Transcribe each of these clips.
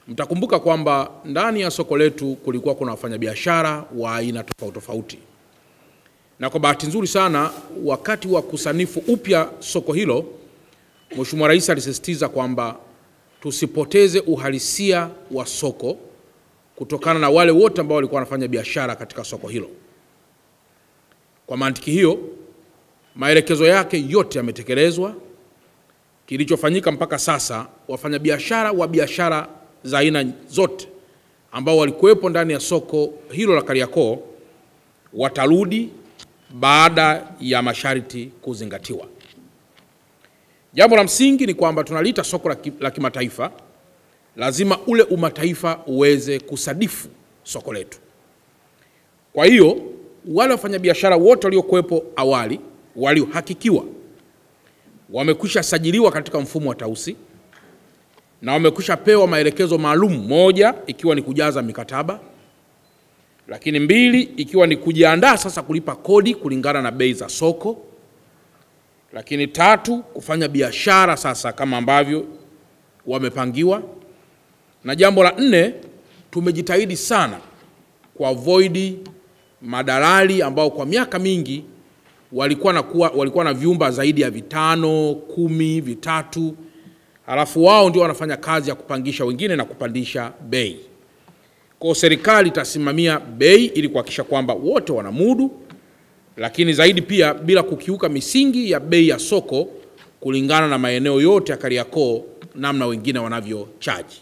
Mtakumbuka kwamba ndani ya soko letu kulikuwa kuna wafanyabiashara wa aina tofauti tofauti. Na kwa bahati nzuri sana wakati wa kusanifu upya soko hilo, Mheshimiwa Rais alisisitiza kwamba tusipoteze uhalisia wa soko kutokana na wale wote ambao walikuwa wanafanya biashara katika soko hilo. Kwa mantiki hiyo, maelekezo yake yote yametekelezwa. Kilichofanyika mpaka sasa, wafanyabiashara wa biashara za aina zote ambao walikuwepo ndani ya soko hilo la Kariakoo watarudi baada ya masharti kuzingatiwa. Jambo la msingi ni kwamba tunaliita soko la kimataifa, lazima ule umataifa uweze kusadifu soko letu. Kwa hiyo wale wafanyabiashara wote waliokuwepo awali waliohakikiwa wamekwisha sajiliwa katika mfumo wa Tausi na wamekwisha pewa maelekezo maalum, moja ikiwa ni kujaza mikataba, lakini mbili ikiwa ni kujiandaa sasa kulipa kodi kulingana na bei za soko, lakini tatu kufanya biashara sasa kama ambavyo wamepangiwa, na jambo la nne tumejitahidi sana kwa avoid madalali ambao kwa miaka mingi walikuwa na vyumba zaidi ya 5, 10, 3, halafu wao ndio wanafanya kazi ya kupangisha wengine na kupandisha bei. Kwa serikali itasimamia bei ili kuhakikisha kwamba wote wanamudu, lakini zaidi pia bila kukiuka misingi ya bei ya soko kulingana na maeneo yote ya Kariakoo namna wengine wanavyochaji.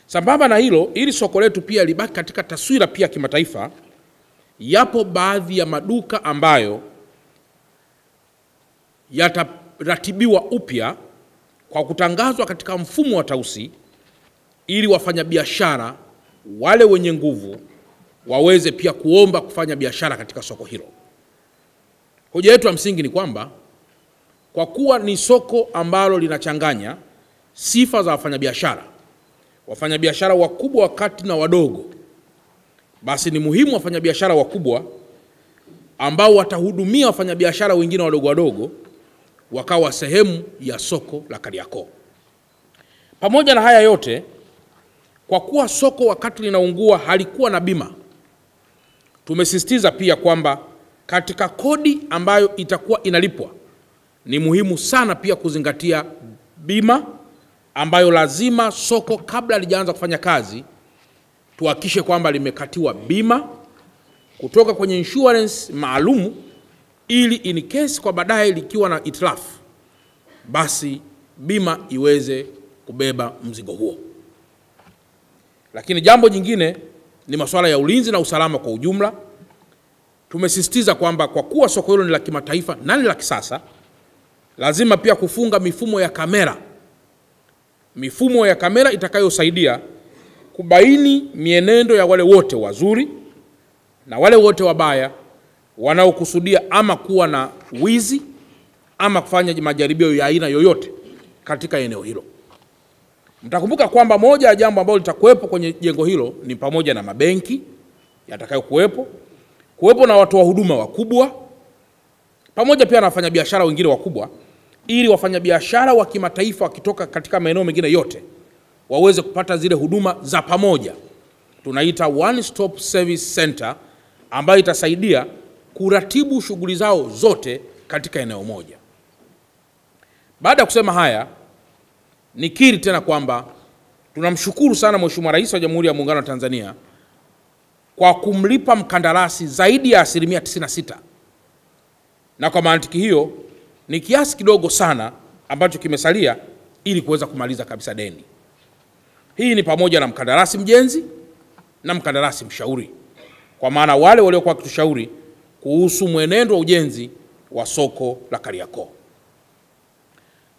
Sambamba na hilo, ili soko letu pia libaki katika taswira pia kimataifa, yapo baadhi ya maduka ambayo yataratibiwa upya kwa kutangazwa katika mfumo wa Tausi ili wafanyabiashara wale wenye nguvu waweze pia kuomba kufanya biashara katika soko hilo. Hoja yetu ya msingi ni kwamba kwa kuwa ni soko ambalo linachanganya sifa za wafanyabiashara wakubwa, wakati na wadogo, basi ni muhimu wafanyabiashara wakubwa ambao watahudumia wafanyabiashara wengine wadogo wakawa sehemu ya soko la Kariakoo. Pamoja na haya yote, kwa kuwa soko wakati linaungua halikuwa na bima, tumesisitiza pia kwamba katika kodi ambayo itakuwa inalipwa ni muhimu sana pia kuzingatia bima ambayo lazima soko kabla lijaanza kufanya kazi tuhakikishe kwamba limekatiwa bima kutoka kwenye insurance maalumu, ili in case kwa baadaye likiwa na itilafu basi bima iweze kubeba mzigo huo. Lakini jambo jingine ni masuala ya ulinzi na usalama kwa ujumla. Tumesisitiza kwamba kwa kuwa soko hilo ni la kimataifa na ni la kisasa, lazima pia kufunga mifumo ya kamera itakayosaidia kubaini mienendo ya wale wote wazuri na wale wote wabaya wanaokusudia ama kuwa na wizi ama kufanya majaribio ya aina yoyote katika eneo hilo. Mtakumbuka kwamba moja ya jambo ambalo litakuwepo kwenye jengo hilo ni pamoja na mabenki yatakayokuwepo na watu wa huduma wakubwa, pamoja pia na wafanyabiashara wengine wakubwa, ili wafanyabiashara wa kimataifa wakitoka katika maeneo mengine yote waweze kupata zile huduma za pamoja. Tunaita one stop service center ambayo itasaidia kuratibu shughuli zao zote katika eneo moja. Baada ya kusema haya, nikiri tena kwamba tunamshukuru sana Mheshimiwa Rais wa Jamhuri ya Muungano wa Tanzania kwa kumlipa mkandarasi zaidi ya 96%. Na kwa mantiki hiyo ni kiasi kidogo sana ambacho kimesalia ili kuweza kumaliza kabisa deni. Hii ni pamoja na mkandarasi mjenzi na mkandarasi mshauri, kwa maana wale waliokuwa kutushauri kuhusu mwenendo wa ujenzi wa soko la Kariakoo.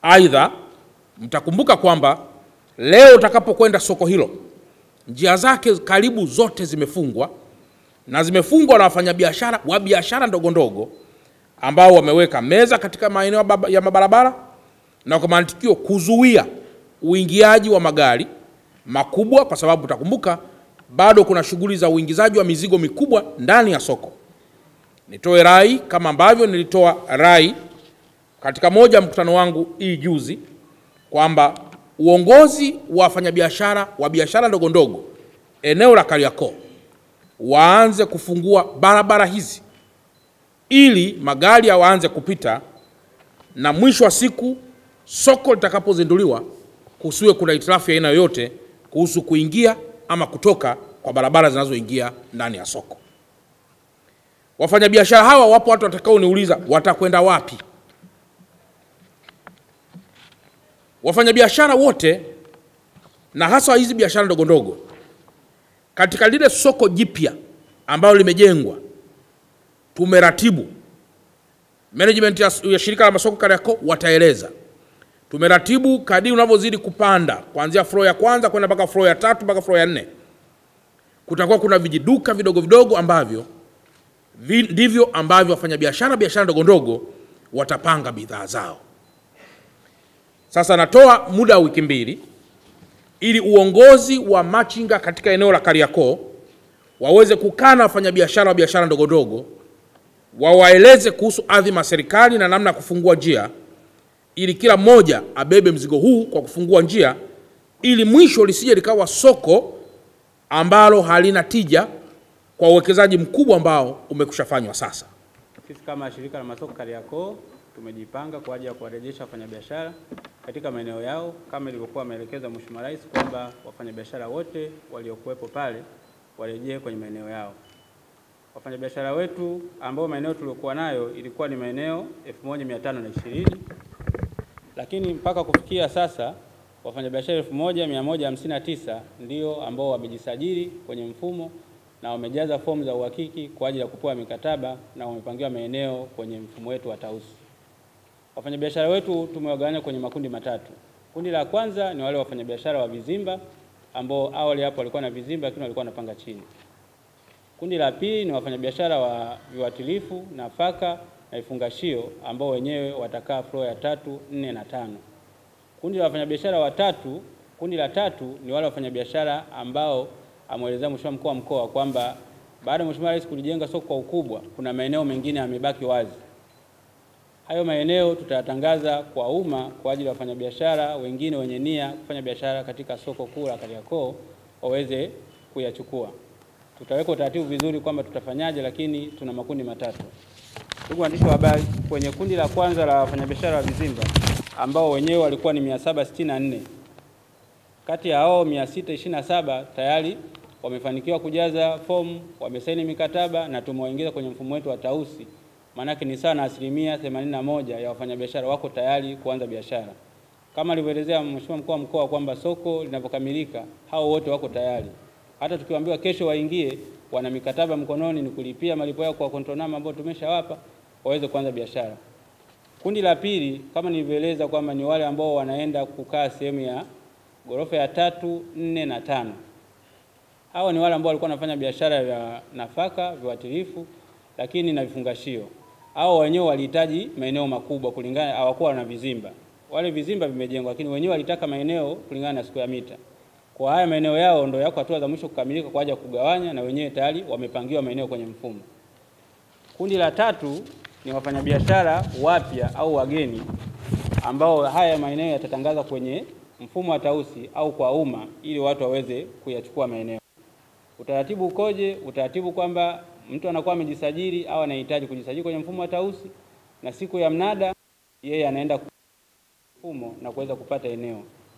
Aidha, mtakumbuka kwamba leo utakapokwenda soko hilo, njia zake karibu zote zimefungwa, na zimefungwa na wafanyabiashara wa biashara ndogo ambao wameweka meza katika maeneo ya mabarabara, na kwa mantikio kuzuia uingiaji wa magari makubwa, kwa sababu utakumbuka bado kuna shughuli za uingizaji wa mizigo mikubwa ndani ya soko. Nitoe rai kama ambavyo nilitoa rai katika moja mkutano wangu hii juzi kwamba uongozi wa wafanyabiashara wa biashara ndogo ndogo eneo la Kariakoo waanze kufungua barabara hizi ili magari yaanze kupita, na mwisho wa siku soko litakapozinduliwa kusiwe kuna hitilafu ya aina yoyote kuhusu kuingia ama kutoka kwa barabara zinazoingia ndani ya soko. Wafanyabiashara hawa, wapo watu watakaoniuliza watakwenda wapi? Wafanyabiashara wote na hasa hizi biashara ndogo ndogo katika lile soko jipya ambalo limejengwa, tumeratibu, management ya shirika la masoko Kariakoo wataeleza, tumeratibu kadri unavyozidi kupanda kuanzia floor ya kwanza kwenda mpaka floor ya 3 mpaka floor ya 4, kutakuwa kuna vijiduka vidogo vidogo ambavyo ndivyo ambavyo wafanyabiashara biashara ndogo ndogo watapanga bidhaa zao. Sasa natoa muda wa wiki 2 ili uongozi wa machinga katika eneo la Kariakoo waweze kukaa na wafanyabiashara wa biashara ndogo ndogo, wawaeleze kuhusu adhima serikali na namna ya kufungua njia, ili kila mmoja abebe mzigo huu kwa kufungua njia, ili mwisho lisije likawa soko ambalo halina tija kwa uwekezaji mkubwa ambao umekushafanywa sasa. Sisi kama shirika la masoko Kariakoo tumejipanga kwa ajili ya kuwarejesha wafanyabiashara katika maeneo yao kama ilivyokuwa maelekezo Mheshimiwa Rais kwamba wafanyabiashara wote waliokuwepo pale warejee kwenye maeneo yao. Wafanyabiashara wetu ambao maeneo tuliokuwa nayo ilikuwa ni maeneo 1520, lakini mpaka kufikia sasa wafanyabiashara 1159 ndio ambao wamejisajili kwenye mfumo na wamejaza fomu za uhakiki kwa ajili ya kupewa mikataba na wamepangiwa maeneo kwenye mfumo wetu wa Tausi. Wafanyabiashara wetu tumewagawanya kwenye makundi matatu. Kundi la kwanza ni wale wafanyabiashara wa vizimba ambao awali hapo walikuwa na vizimba lakini walikuwa wanapanga chini. Kundi la pili ni wafanyabiashara wa viuatilifu, nafaka na vifungashio ambao wenyewe watakaa floor ya 3, 4 na 5. Kundi la wafanyabiashara watatu, kundi la tatu ni wale wafanyabiashara ambao ameelezea Mheshimiwa Mkuu wa Mkoa kwamba baada ya Mheshimiwa Rais kulijenga soko kwa ukubwa, kuna maeneo mengine yamebaki wazi. Hayo maeneo tutayatangaza kwa umma kwa ajili ya wafanyabiashara wengine wenye nia kufanya biashara katika soko kuu la Kariakoo waweze kuyachukua. Tutaweka utaratibu vizuri kwamba tutafanyaje, lakini tuna makundi matatu. Ndugu waandishi wa habari, kwenye kundi la kwanza la wafanyabiashara wa vizimba ambao wenyewe walikuwa ni 764, kati ya hao 627 tayari wamefanikiwa kujaza fomu, wamesaini mikataba na tumewaingiza kwenye mfumo wetu wa Tausi. Maanake ni sawa na 81% ya wafanyabiashara wako tayari kuanza biashara. Kama alivyoelezea Mheshimiwa Mkuu wa Mkoa kwamba soko linapokamilika hao wote wako tayari. Hata tukiwaambiwa kesho waingie, wana mikataba mkononi, ni kulipia malipo yao kwa control number ambao tumeshawapa waweze kuanza biashara. Kundi la pili kama nilivyoeleza kwamba ni wale ambao wanaenda kukaa sehemu ya ghorofa ya 3, 4 na 5. Hawa ni wale ambao walikuwa wanafanya biashara ya nafaka, viuatilifu lakini na vifungashio. Hao wenyewe walihitaji maeneo makubwa kulingana, hawakuwa na vizimba. Wale vizimba vimejengwa lakini wenyewe walitaka maeneo kulingana na square meter. Kwa haya maeneo yao ndio yako hatua za mwisho kukamilika kwa ajili ya kugawanya, na wenyewe tayari wamepangiwa maeneo kwenye mfumo. Kundi la tatu ni wafanyabiashara wapya au wageni ambao haya maeneo yatatangaza kwenye mfumo wa Tausi au kwa umma ili watu waweze kuyachukua maeneo. Utaratibu ukoje? Utaratibu kwamba mtu anakuwa amejisajili au anahitaji kujisajili kwenye mfumo wa Tausi, na siku ya mnada yeye anaenda mfumo na kuweza kupata eneo.